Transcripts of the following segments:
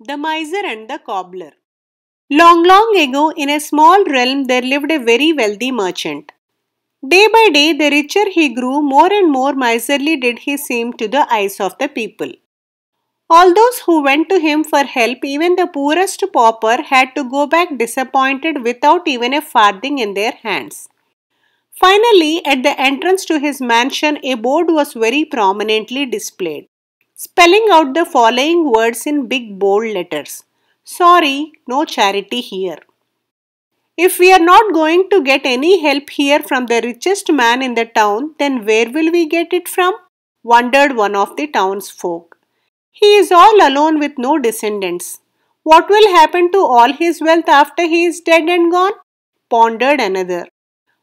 The Miser and the Cobbler. Long, long ago, in a small realm, there lived a very wealthy merchant. Day by day, the richer he grew, more and more miserly did he seem to the eyes of the people. All those who went to him for help, even the poorest pauper, had to go back disappointed without even a farthing in their hands. Finally, at the entrance to his mansion, a board was very prominently displayed, spelling out the following words in big bold letters: "Sorry, no charity here." If we are not going to get any help here from the richest man in the town, then where will we get it from? Wondered one of the townsfolk. He is all alone with no descendants. What will happen to all his wealth after he is dead and gone? Pondered another.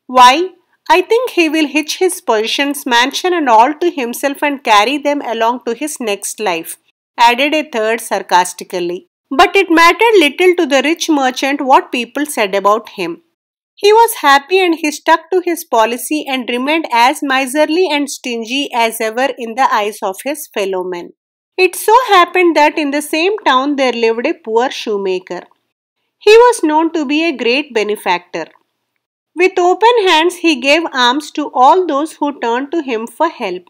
Why, I think he will hitch his possessions, mansion and all to himself and carry them along to his next life, added a third sarcastically. But it mattered little to the rich merchant what people said about him. He was happy and he stuck to his policy and remained as miserly and stingy as ever in the eyes of his fellow men. It so happened that in the same town there lived a poor shoemaker. He was known to be a great benefactor. With open hands he gave alms to all those who turned to him for help.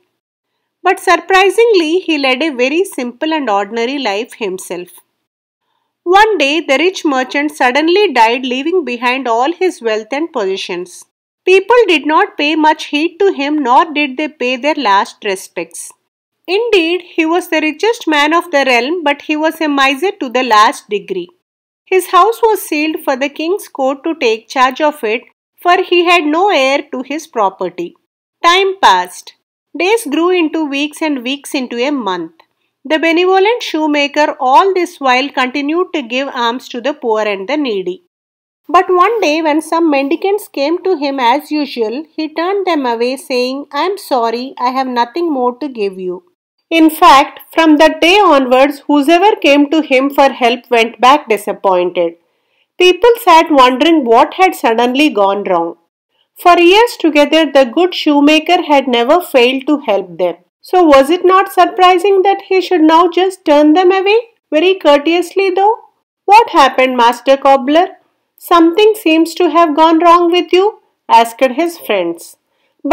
But surprisingly, he led a very simple and ordinary life himself. One day, the rich merchant suddenly died, leaving behind all his wealth and possessions. People did not pay much heed to him, nor did they pay their last respects. Indeed, he was the richest man of the realm, but he was a miser to the last degree. His house was sealed for the king's court to take charge of it, for he had no heir to his property. Time passed. Days grew into weeks and weeks into a month. The benevolent shoemaker all this while continued to give alms to the poor and the needy. But one day when some mendicants came to him as usual, he turned them away saying, "I am sorry, I have nothing more to give you." In fact, from that day onwards, whoever came to him for help went back disappointed. People sat wondering what had suddenly gone wrong. For years together, the good shoemaker had never failed to help them. So was it not surprising that he should now just turn them away? Very courteously though. "What happened, Master Cobbler? Something seems to have gone wrong with you?" asked his friends.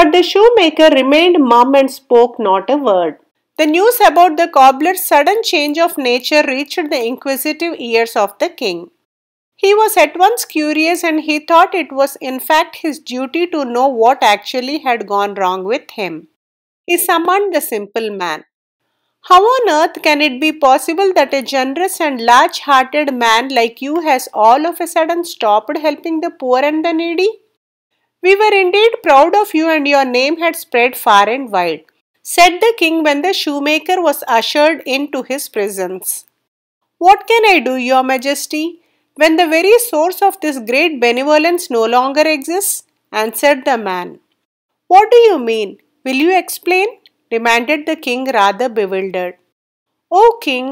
But the shoemaker remained mum and spoke not a word. The news about the cobbler's sudden change of nature reached the inquisitive ears of the king. He was at once curious and he thought it was in fact his duty to know what actually had gone wrong with him. He summoned the simple man. "How on earth can it be possible that a generous and large-hearted man like you has all of a sudden stopped helping the poor and the needy? We were indeed proud of you and your name had spread far and wide," said the king when the shoemaker was ushered into his presence. "What can I do, your majesty, when the very source of this great benevolence no longer exists?" answered the man. "What do you mean? Will you explain?" demanded the king, rather bewildered. "O king,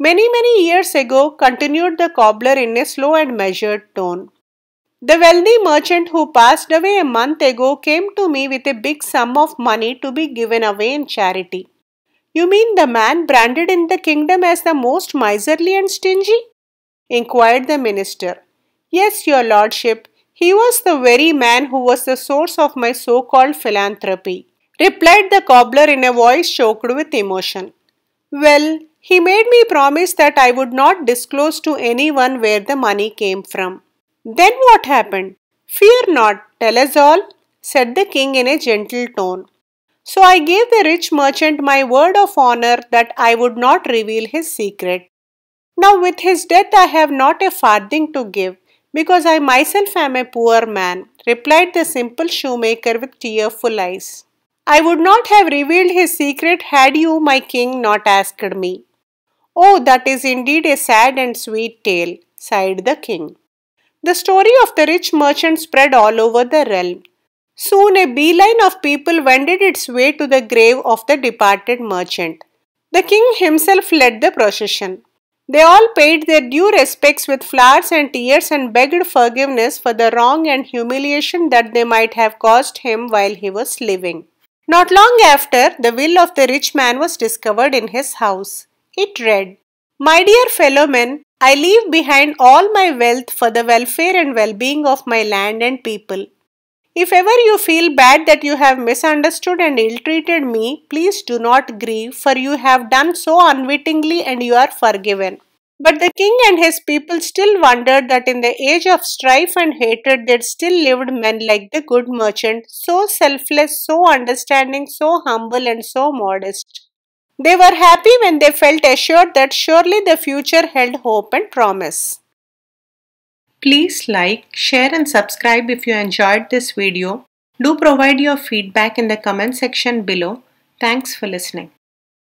many years ago," continued the cobbler in a slow and measured tone, "the wealthy merchant who passed away a month ago came to me with a big sum of money to be given away in charity." "You mean the man branded in the kingdom as the most miserly and stingy?" inquired the minister. "Yes, your lordship, he was the very man who was the source of my so-called philanthropy," replied the cobbler in a voice choked with emotion. "Well, he made me promise that I would not disclose to anyone where the money came from." "Then what happened?" "Fear not, tell us all," said the king in a gentle tone. "So I gave the rich merchant my word of honor that I would not reveal his secret. Now with his death I have not a farthing to give, because I myself am a poor man," replied the simple shoemaker with tearful eyes. "I would not have revealed his secret had you, my king, not asked me." "Oh, that is indeed a sad and sweet tale," sighed the king. The story of the rich merchant spread all over the realm. Soon a beeline of people wended its way to the grave of the departed merchant. The king himself led the procession. They all paid their due respects with flowers and tears and begged forgiveness for the wrong and humiliation that they might have caused him while he was living. Not long after, the will of the rich man was discovered in his house. It read, My dear fellow men, I leave behind all my wealth for the welfare and well-being of my land and people. If ever you feel bad that you have misunderstood and ill-treated me, please do not grieve, for you have done so unwittingly and you are forgiven. But the king and his people still wondered that in the age of strife and hatred there still lived men like the good merchant, so selfless, so understanding, so humble and so modest. They were happy when they felt assured that surely the future held hope and promise. Please like, share and subscribe if you enjoyed this video. Do provide your feedback in the comment section below. Thanks for listening.